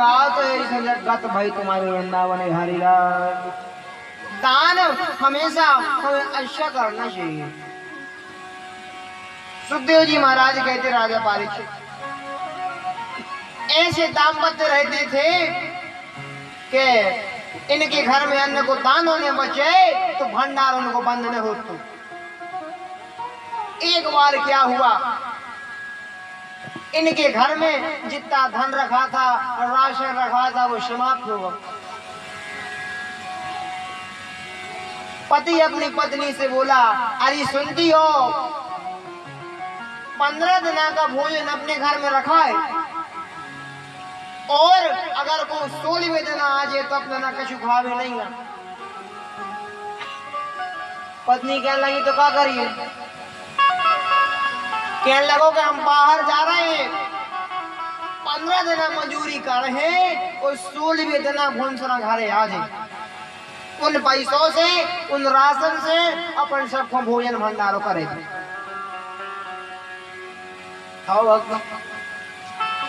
महाराज तो ऐसे गत भाई तुम्हारे वृंदावन हरि राम। दान हमेशा हमें अच्छा करना चाहिए। सुखदेव जी महाराज कहते राजा परीक्षित, ऐसे दाम्पत्य रहते थे कि इनके घर में अन्न को दान होने बचे तो भंडार उनको बंद न हो। तो एक बार क्या हुआ, इनके घर में जितना धन रखा था, राशन रखा था, वो समाप्त हो गया। पति अपनी पत्नी से बोला, अरे सुनती हो, 15 दिन का भोजन अपने घर में रखा है और अगर को 16वें दिन आ जाए तो अपना ना कछु खावे नहीं है। पत्नी कहने लगी तो क्या करिए? कहने लगो कि हम बाहर जा रहे हैं, 15 दिन मजूरी कर रहे हैं और 16वें दिन भूनसरा घरे आ जाए। उन पैसों से, उन राशन से अपन सबको भोजन भंडारो करे।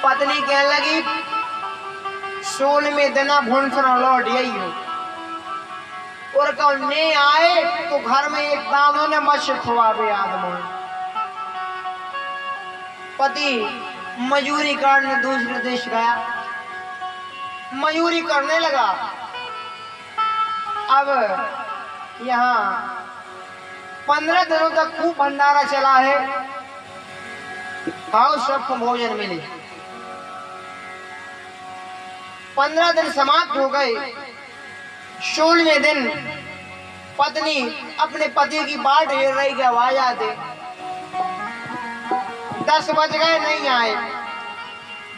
पत्नी कहने लगी 16वें दिन भूनसरा लौट यही हो और कल नहीं आए तो घर में एक दानों ने मत्स्य खुआवे आदमी। पति मजूरी करने दूसरे देश गया, मजूरी करने लगा। अब यहाँ 15 दिनों तक खूब भंडारा चला है, आओ सबको भोजन मिले। 15 दिन समाप्त हो गए। 16वें दिन पत्नी अपने पति की बाट घेर रही कि आवाज आते। 10 बज गए नहीं आए,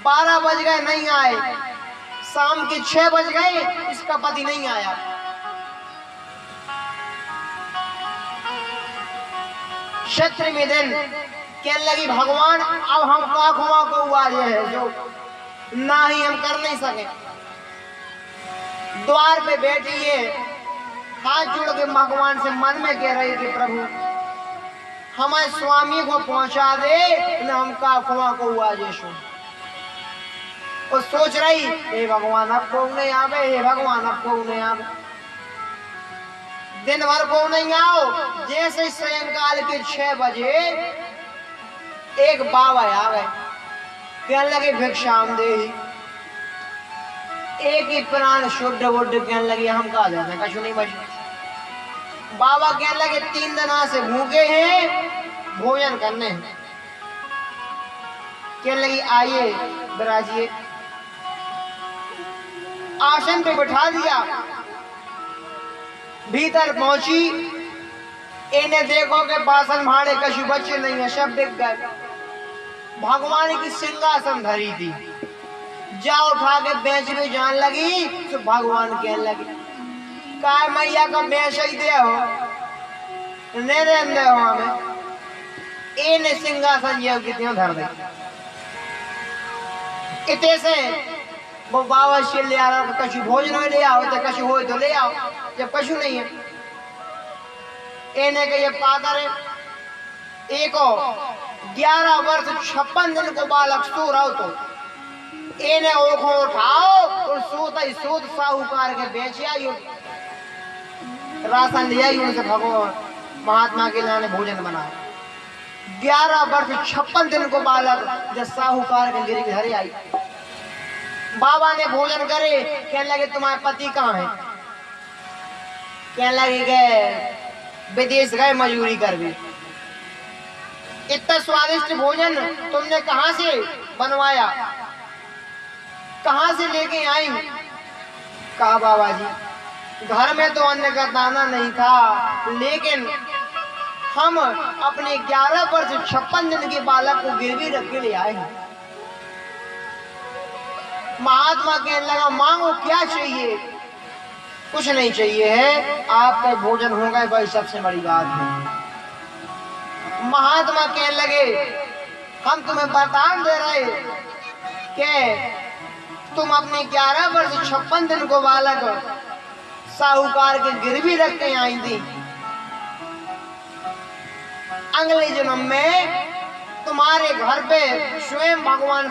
12 बज गए नहीं आए, शाम के 6 बज गए, इसका पति नहीं आया। शत्रु में दिन कहने लगी, भगवान अब हम का खुआ को हुआ है जो ना ही हम कर नहीं सके। द्वार पे बैठी है, हाथ जोड़ के भगवान से मन में कह रही कि प्रभु हमारे स्वामी को पहुंचा दे, न हम का खुआ को हुआ जैसो। और सोच रही, हे भगवान अब को नहीं आवे, हे भगवान अब को नहीं आवे, दिन भर को नहीं आओ। जैसे सायंकाल के 6 बजे एक बाबा आ गए, कहने लगे भिक्षाम दे। एक ही प्राण शुद्ध वुद्ध कहने लगे हम कहा जाते कछु नहीं बचे। बाबा कहने लगे 3 दिन से भूखे हैं, भोजन करने हैं। कहने लगी आइए बिराजिए। आसन पे बिठा दिया, भीतर पहुंची, इन्हें देखो कि बासन भाड़े कछु बच्चे नहीं है, सब बिक गए। भगवान की सिंहासन धरी थी, जा उठा के बेच में जान लगी तो भगवान कहने लगे, काय मैया का बेच ही दे हो, नहीं दे हो हमें। इन्हें सिंहासन ये कितने धर दे। इतने से वो बाबा से ले आ रहा, कछु भोजन में ले आओ, तो कछु हो तो ले आओ, जब कछु नहीं है। इन्हें के ये पादर है, एक 11 वर्ष 56 दिन को बालक सो रहा हो तो इन्हें ओखों उठाओ और सोता ही सोत साहूकार के बेच आई, राशन लिया ही उनसे भगवान महात्मा के लिए भोजन बनाया। 11 वर्ष 56 दिन को बालक जब साहूकार के गिरी घर आई, बाबा ने भोजन करे। कहने लगे तुम्हारे पति कहाँ है? कहने लगे गए विदेश गए मजूरी कर भी। इतना स्वादिष्ट भोजन तुमने कहाँ से बनवाया, कहाँ से लेके आई? कहा बाबा जी घर में तो अन्न का दाना नहीं था, लेकिन हम अपने 11 वर्ष 56 दिन के बालक को गिरवी रख के ले आए हैं। महात्मा कहने लगा मांगो क्या चाहिए? कुछ नहीं चाहिए है, आपका भोजन होगा वही सबसे बड़ी बात है। महात्मा कहने लगे हम तुम्हें वरदान दे रहे कि तुम अपने 11 वर्ष 56 दिन को बालक साहूकार के गिरवी रख के आई थी, अगले जन्म में तुम्हारे घर पे स्वयं भगवान